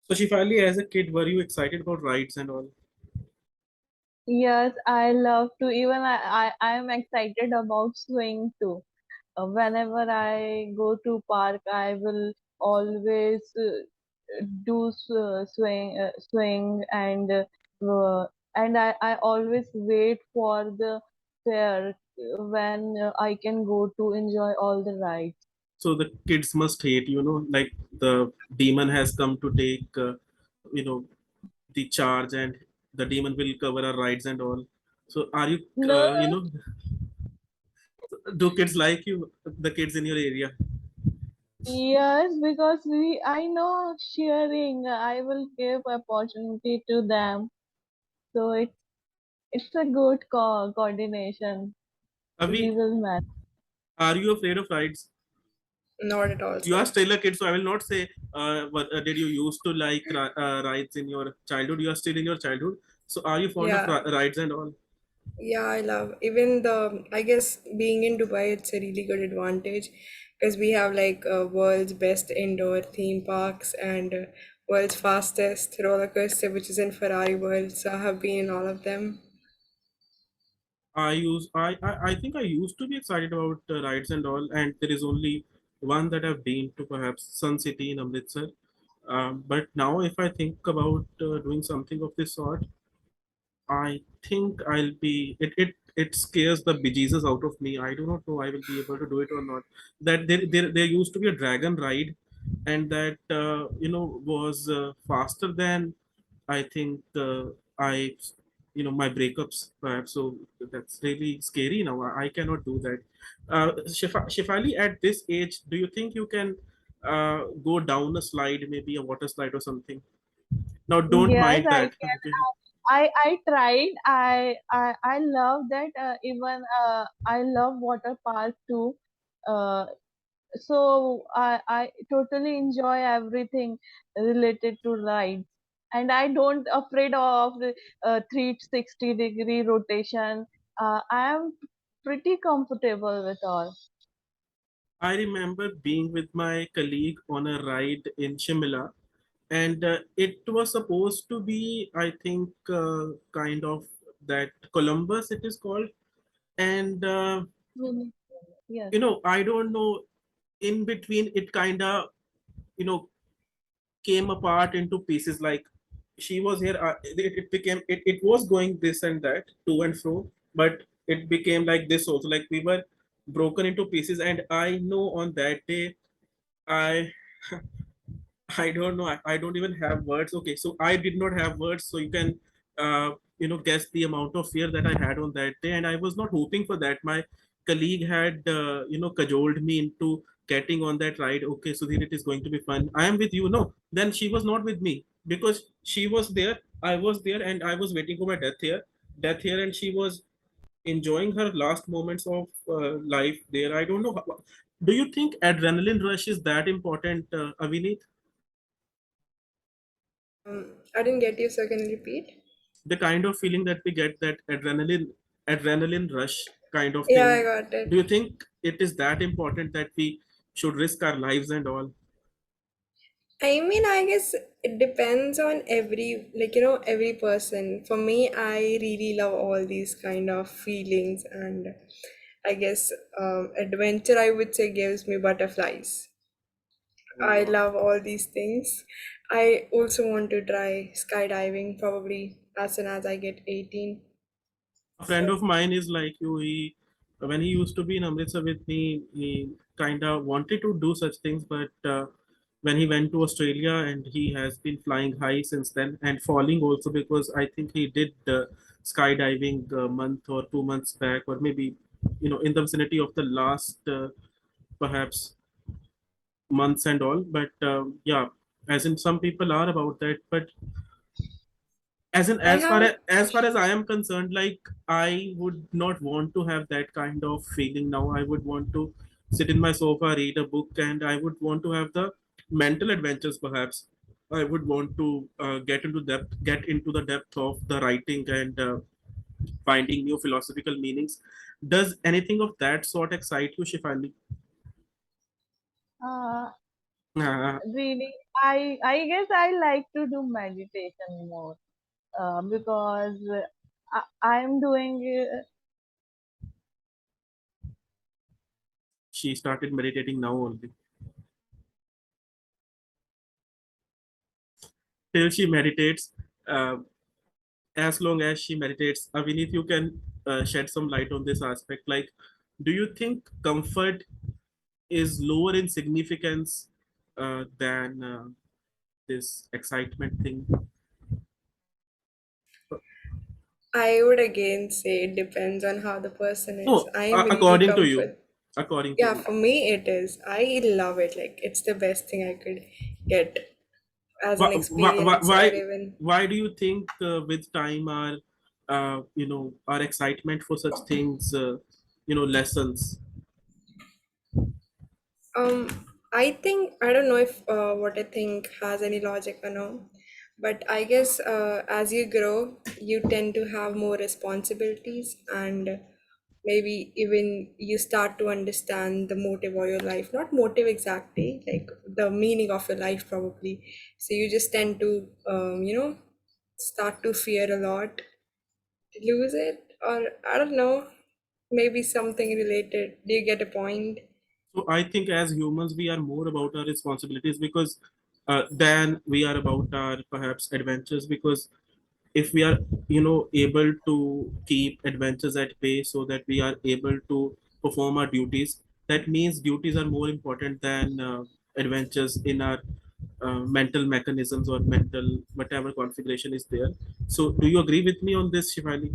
So Shifali, as a kid, were you excited about rides and all? Yes, I love to. Even I am excited about swing too. Whenever I go to park, I will always do swing and I always wait for the fair when I can go to enjoy all the rides. So the kids must hate, like the demon has come to take, you know, the charge, and the demon will cover our rides and all. So are you, No, do kids like you, the kids in your area? yes, because I know sharing. I will give opportunity to them, so it's a good coordination. We Avi, will manage. are you afraid of rides? Not at all, You are sir. still a kid, so I will not say, what did you used to like rides in your childhood? You are still in your childhood. So are you fond of Yeah, rides and all? yeah, I love even I guess being in Dubai, it's a really good advantage because we have like world's best indoor theme parks and world's fastest roller coaster, which is in Ferrari World. So I have been in all of them. I think I used to be excited about rides and all, and there is only one that I've been to, perhaps Sun City in Amritsar. But now, if I think about doing something of this sort, I think I'll be it scares the bejesus out of me. I do not know I will be able to do it or not. That there used to be a dragon ride, and that was faster than I think I my breakups perhaps. So that's really scary now. I cannot do that. Shifali, at this age, do you think you can go down a slide, maybe a water slide or something? Now, don't Yes, mind that. Okay. I tried. I love that. Even I love water park too. Uh, so I totally enjoy everything related to rides, and I don't afraid of the 360-degree rotation. I am pretty comfortable with all. I remember being with my colleague on a ride in Shimla, and it was supposed to be, I think, kind of that Columbus, it is called. And, Mhm. Yes. I don't know, in between, it kind of, you know, came apart into pieces. Like she was here, it became, it was going this and that, to and fro, but it became like this also. Like we were broken into pieces, and I know on that day, I I don't know. I don't even have words. Okay, so I did not have words. So you can, guess the amount of fear that I had on that day, and I was not hoping for that. My colleague had, cajoled me into getting on that ride. Okay, so then it is going to be fun. I am with you. No, then she was not with me because she was there. I was there, and I was waiting for my death here, and she was enjoying her last moments of life there. I don't know. Do you think adrenaline rush is that important, Avinit? I didn't get you, so can you repeat? The kind of feeling that we get, that adrenaline rush kind of Yeah, thing, I got do it. you think it is that important that we should risk our lives and all? I mean, I guess it depends on every person. For me, I really love all these kind of feelings, and I guess adventure, I would say, gives me butterflies. Oh I God. love all these things. I also want to try skydiving probably as soon as I get 18. A friend So, of mine is like you. He, when he used to be in Amritsar with me, he kind of wanted to do such things, but when he went to Australia, and he has been flying high since then, and falling also, because I think he did skydiving a month or 2 months back, or maybe in the vicinity of the last perhaps months and all. But yeah, as in some people are about that, but as in I have as far as I am concerned, like I would not want to have that kind of feeling now. I would want to sit in my sofa, read a book, and I would want to have the mental adventures. Perhaps I would want to get into the depth of the writing, and finding new philosophical meanings. Does anything of that sort excite you, Shifali? Uh, uh, really. I guess I like to do meditation more because I'm doing She started meditating now only. Till she meditates, uh, as long as she meditates, Avineet, you can shed some light on this aspect. Like, do you think comfort is lower in significance than this excitement thing? I would again say it depends on how the person is. No, I am really according to you, comfort. according to Yeah, you. for me it is. I love it. Like it's the best thing I could get as Why, an why, experience or why, even why do you think with time our excitement for such things, lessons? Um, I think I don't know if what I think has any logic or no, but I guess as you grow, you tend to have more responsibilities, and maybe even you start to understand the motive of your life. Not motive exactly, like the meaning of your life probably. So you just tend to start to fear a lot, to lose it, or I don't know, maybe something related. Do you get a point? So I think as humans, we are more about our responsibilities because than we are about our perhaps adventures. Because if we are, able to keep adventures at bay so that we are able to perform our duties, that means duties are more important than adventures in our mental mechanisms or mental whatever configuration is there. So, do you agree with me on this, Shivali?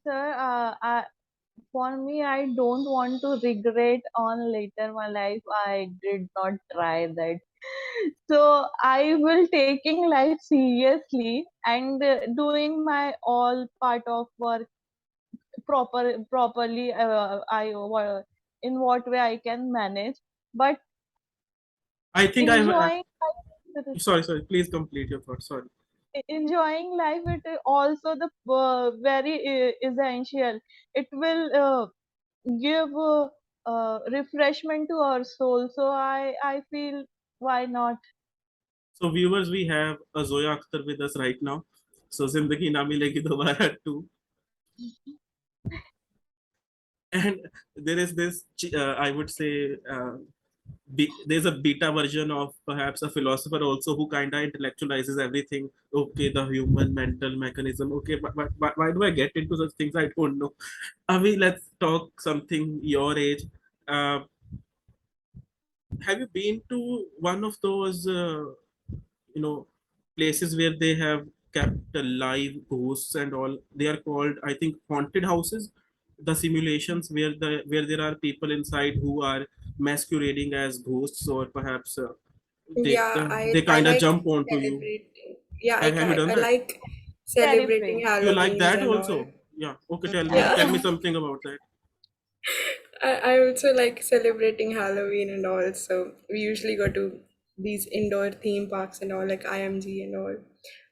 sir. For me, I don't want to regret on later my life. I did not try that. So I will taking life seriously and doing my all part of work properly. In what way I can manage, but I think enjoying sorry, please complete your thought. Sorry. enjoying life it is also the very essential. It will give refreshment to our soul. So I feel why not. So viewers, we have a Zoya Akhtar with us right now. So Zindagi Na Milegi Dobara 2. And there is this, I would say, there's a beta version of perhaps a philosopher also who kind of intellectualizes everything. Okay, the human mental mechanism. Okay, but why do I get into such things? I don't know. Avi, let's talk something your age. Uh, have you been to one of those, places where they have kept live ghosts and all? They are called, I think, haunted houses. The simulations where there are people inside who are masquerading as ghosts, or perhaps they Yeah, they I kind of like jump onto you. celebrating. Yeah, Have you done I that? like celebrating Terrific. You like Halloweens that and all. also? Yeah. Okay. Tell me Yeah, something about that. I also like celebrating Halloween and all. So we usually go to these indoor theme parks and all, like IMG and all,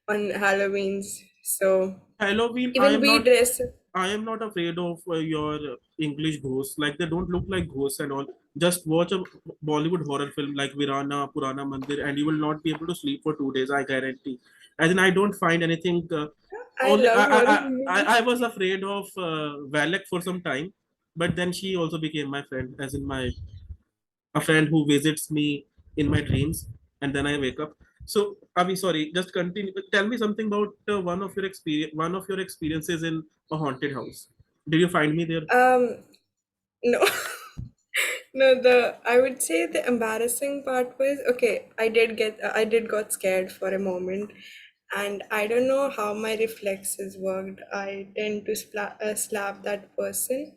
on Halloweens. So Halloween, even we dress. I am not afraid of your English ghosts. Like they don't look like ghosts and all. Just watch a Bollywood horror film like Virana, Purana Mandir, and you will not be able to sleep for 2 days. I guarantee. As in, I don't find anything. I Only love horror movies. I was afraid of Valak for some time, but then she also became my friend, as in my a friend who visits me in my dreams, and then I wake up. So, Abhi, sorry, just continue. Tell me something about one of your experiences in a haunted house. Did you find me there? Um, no. No, the I would say the embarrassing part was okay. I did got scared for a moment, and I don't know how my reflexes worked. I tend to slap that person.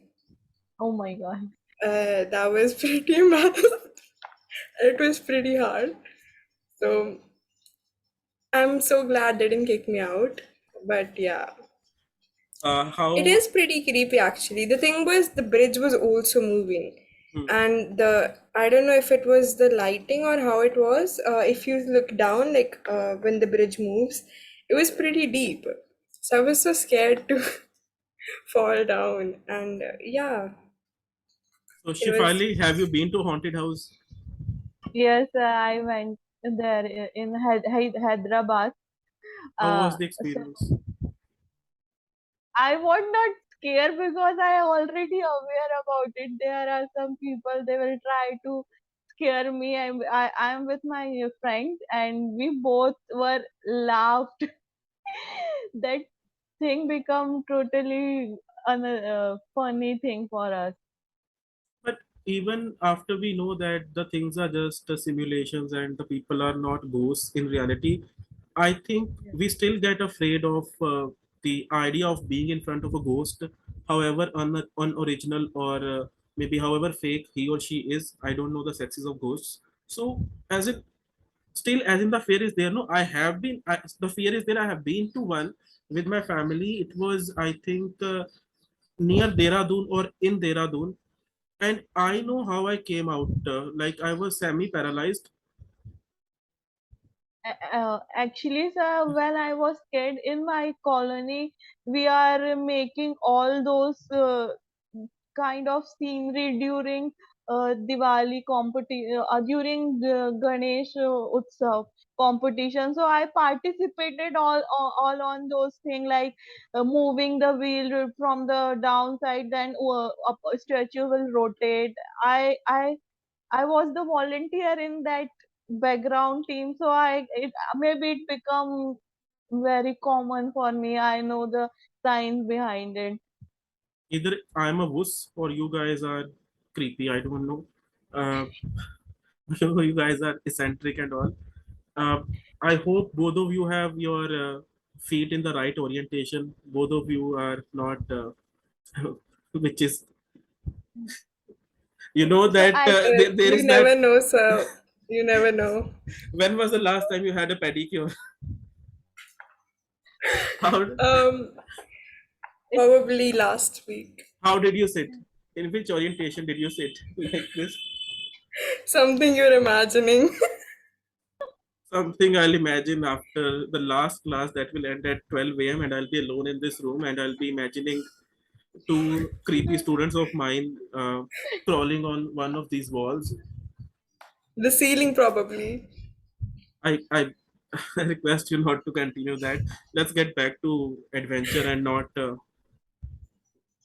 Oh my god. That was pretty embarrassing. It was pretty hard. So I'm so glad they didn't kick me out. But yeah, it How? is pretty creepy actually. The thing was the bridge was also moving. Hmm. And the I don't know if it was the lighting or how it was. If you look down, like when the bridge moves, it was pretty deep. So I was so scared to fall down. And yeah, So, it was. Shifali, have you been to haunted house? Yes, I went there in Hyderabad. How was the So experience? I was not scared because I already aware about it. There are some people they will try to scare me. I'm with my friends and we both were laughed. That thing become totally funny thing for us. But even after we know that the things are just simulations and the people are not ghosts in reality, I think Yeah. we still get afraid of the idea of being in front of a ghost, however unoriginal or maybe however fake he or she is. I don't know the sexes of ghosts. So, as it still, as in the fear is there, no, the fear is there. I have been to one with my family. It was, I think, near Dehradun or in Dehradun, and I know how I came out. Like I was semi paralyzed. Actually, sir, when I was kid in my colony, we are making all those kind of scenery during Diwali competition, during the Ganesh Utsav competition. So I participated all on those things like moving the wheel from the downside, then up, statue will rotate. I was the volunteer in that background team, so maybe it become very common for me. I know the science behind it. Either I'm a wuss or you guys are creepy. I don't know. Uh, you guys are eccentric and all. Uh, I hope both of you have your feet in the right orientation. Both of you are not, which is, you know, So that there You is that. never know, sir. You never know. When was the last time you had a pedicure? How Um, it's Probably last week. how did you sit? In which orientation did you sit? Like this? Something you're imagining. Something I'll imagine after the last class that will end at 12 a.m. and I'll be alone in this room and I'll be imagining two creepy students of mine crawling on one of these walls. The ceiling, probably. I I request you not to continue that. Let's get back to adventure and not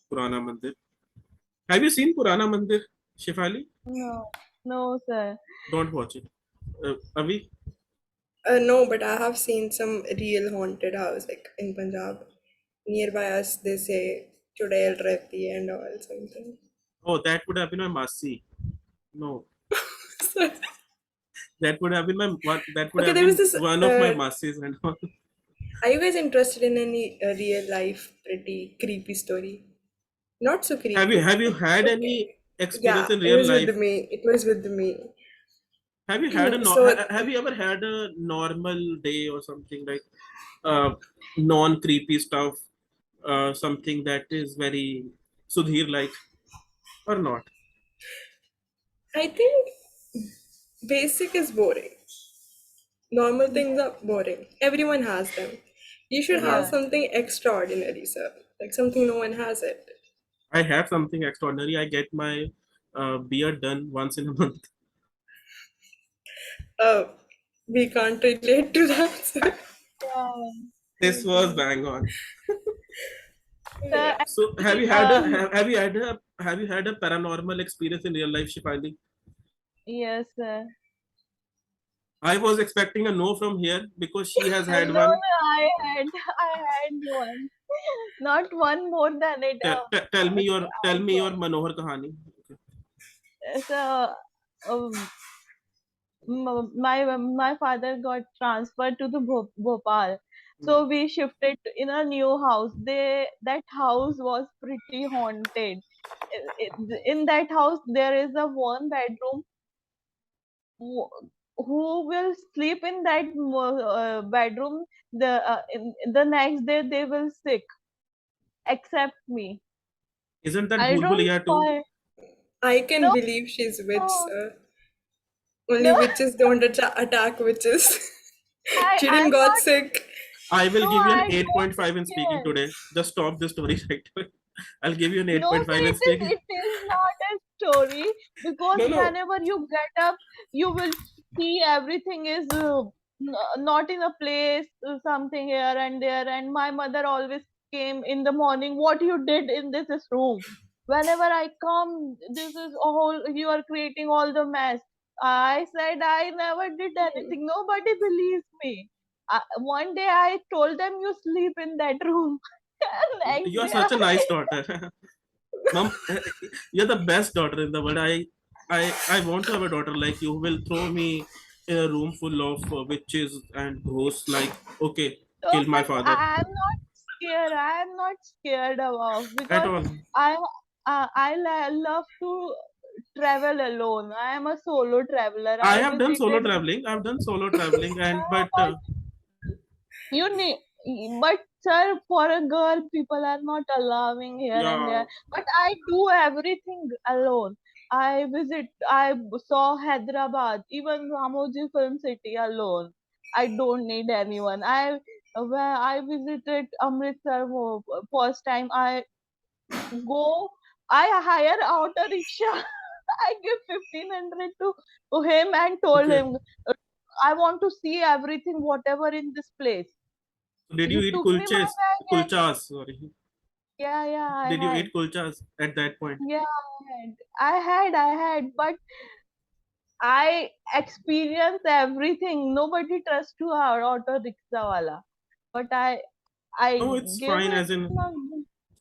Purana Mandir. Have you seen Purana Mandir, Shifali? no, no, sir. Don't watch it. Avi, No, but I have seen some real haunted house, like in Punjab. Nearby us, they say Chudail Rehti and all something. oh, that would have been my Masi. No, that would have been my one. That would Okay, have there was been this. one of my Masis and all. Are you guys interested in any real life, pretty creepy story? Not so creepy. Have you had any experience Yeah, in it real was with life? me. It was with me. Have you had a So have you ever had a normal day or something like non creepy stuff, something that is very Sudhir like or not? I think basic is boring. Normal Yeah, things are boring. Everyone has them. You should have yeah. something extraordinary, sir. Like something no one has it. I have something extraordinary. I get my beard done once in a month. Uh, we can't relate to that, sir. Yeah. This was bang on. Sir, Yeah. So actually, um, have you had a paranormal experience in real life, Shifali? yes, sir. I was expecting a no from here because she has No, had no, one. I had one. Not one more than it. Tell me your Manohar kahani. So, um, my father got transferred to the Bhopal, Hmm. so we shifted in a new house. That house was pretty haunted. In that house there is a one bedroom. Who will sleep in that bedroom? The next day they will sick, except me. Isn't that I Bhool don't Bhulaiya too? find. I can No, believe she's witch, no, sir. Only no. witches don't attack witches. I'm Children got not. sick. I will No, give you an I don't 8.5 in speaking care. today. Just stop the story right away. I'll give you an No, sir, 8.5 in it is speaking. it is not a story, because No, no. whenever you get up, you will see everything is not in a place, something here and there. And my mother always came in the morning, what you did in this room? Whenever I come, this is all, you are creating all the mess. I said I never did anything. Nobody believes me. One day I told them, you sleep in that room. You Next are day such a I nice daughter. Mom, you're the best daughter in the world. I want to have a daughter like you who will throw me in a room full of witches and ghosts. Like, okay, so, kill my but father I am not scared. I am not scared about, at because all. I love to travel alone. I am a solo traveler. I I have done solo visited, traveling. I've done solo traveling, and but but you need, but sir, for a girl, people are not allowing here and yeah. there. But I do everything alone. I saw Hyderabad, even Ramoji Film City alone. I don't need anyone. When I visited Amritsar first time, go, I hire auto rickshaw. I give 1500 to him and told Okay. him, I want to see everything, whatever in this place. Did you He eat took me my kulches? bag and Kulchas, sorry. yeah, I Did you had. eat kulchas at that point? Yeah, I had, but I experienced everything. Nobody trusts to our auto rickshaw wala. But I No, it's gave fine. him As in, my,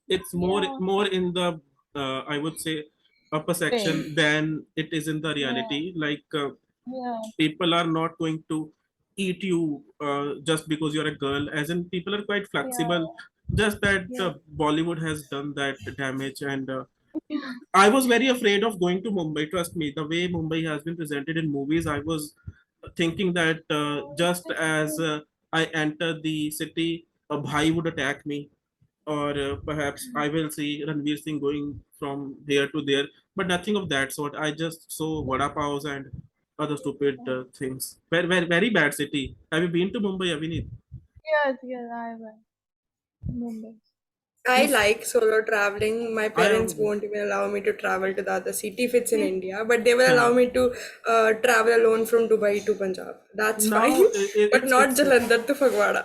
it's yeah, more in the I would say upper pain. section than it is in the Yeah, reality. Like yeah, people are not going to eat you just because you're a girl. As in, people are quite yeah, flexible. Just that yeah. Bollywood has done that damage, and I was very afraid of going to Mumbai. Trust me, the way Mumbai has been presented in movies, I was thinking that just as I enter the city, a bhai would attack me, or perhaps I will see Ranveer Singh going from here to there, but nothing of that sort. I just saw vada paos and other stupid things. Very bad city. Have you been to Mumbai, Avinit? Yes, yes, I went to Mumbai. I Who's like solo traveling. My I parents am won't even allow me to travel to the other city if it's in India, but they will allow me to travel alone from Dubai to Punjab. That's fine, now but not it's Jalandhar to Fagwada.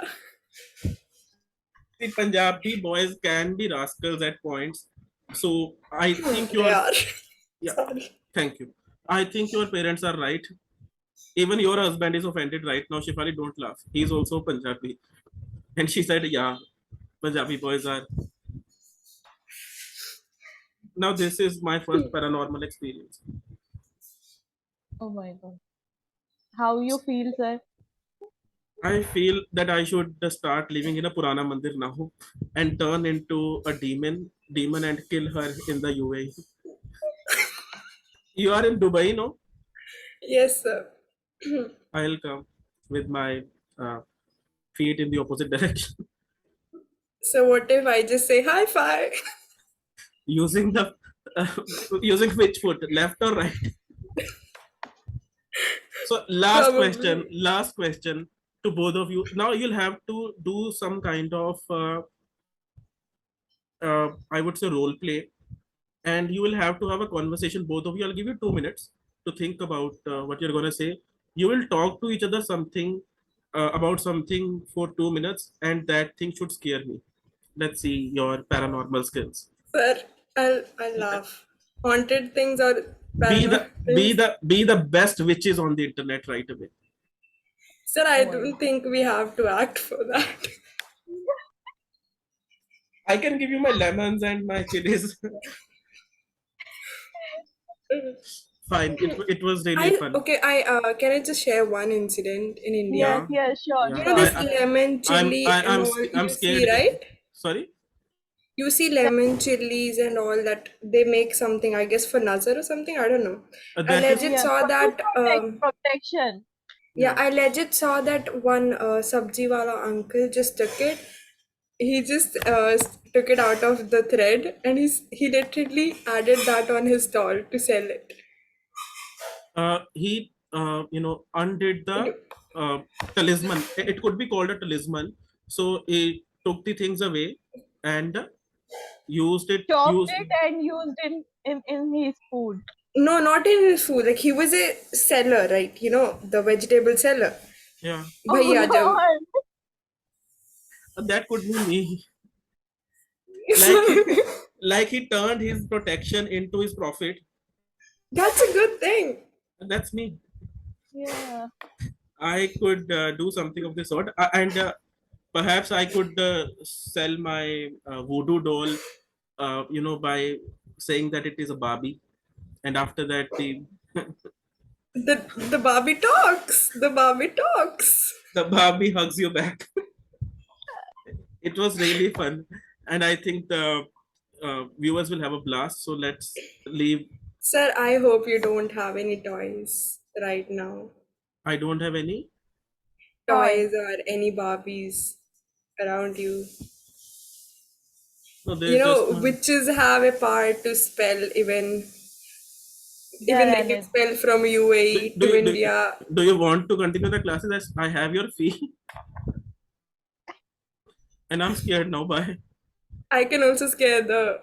the Punjabi boys can be rascals at points. So I think They your are. yeah, Sorry. thank you. I think your parents are right. Even your husband is offended right now. Shifali, don't laugh. He's also Punjabi. And she said, yeah, Punjabi boys are. Now, this is my first paranormal experience. Oh my God. How you feel, sir? I feel that I should start living in a Purana Mandir now and turn into a demon and kill her in the UAE. You are in Dubai, no? Yes, sir. I'll come with my uh, feet in the opposite direction So what if I just say high five? using the uh, using which foot, left or right? So Probably. last question to both of you. Now you'll have to do some kind of I would say role play, and you will have to have a conversation. Both of you, I'll give you 2 minutes to think about what you're gonna say. You will talk to each other something about something for 2 minutes, and that thing should scare me. Let's see your paranormal skills. Sir, I'll laugh. Haunted things or Be paranormal the things. be the best witches on the internet right away. Sir, Oh I my don't God. think we have to act for that. I can give you my lemons and my chilies. Fine. It was really I fun. okay, I can I just share one incident in India? Yes, Yeah, yes, sure, yeah. You know sure, this I sir. lemon chili and all I'm you see, scared. right? Sorry. You see lemon chilies and all that they make something, I guess for Nazar or something, I don't know. I That is legit Yes, saw to that protection. yeah, yeah. I legit saw that one sabji wala uncle just took it. He just took it out of the thread and he literally added that on his stall to sell it. He undid the It- uh, talisman. It could be called a talisman. So he took the things away, and Used it, chopped used. it and used in his food. No, not in his food. Like he was a seller, right? You know, the vegetable seller. Yeah, Oh Bhaiya jab. Lord. that could be me. Like like he turned his protection into his profit. That's a good thing. That's me. Yeah. I could do something of this sort, and perhaps I could sell my voodoo doll, by saying that it is a Barbie, and after that The Barbie talks. The Barbie talks. the Barbie hugs you back. It was really fun, and I think the viewers will have a blast. So let's leave. Sir, I hope you don't have any toys right now. I don't have any. Toy. Toys or any Barbies around you. No, You there's just know, my. witches have a power to spell Their even they can energy. spell from Do, UAE do to you do, India. do you want to continue the classes? I have your fee, and I'm scared now. Bye. I can also scare the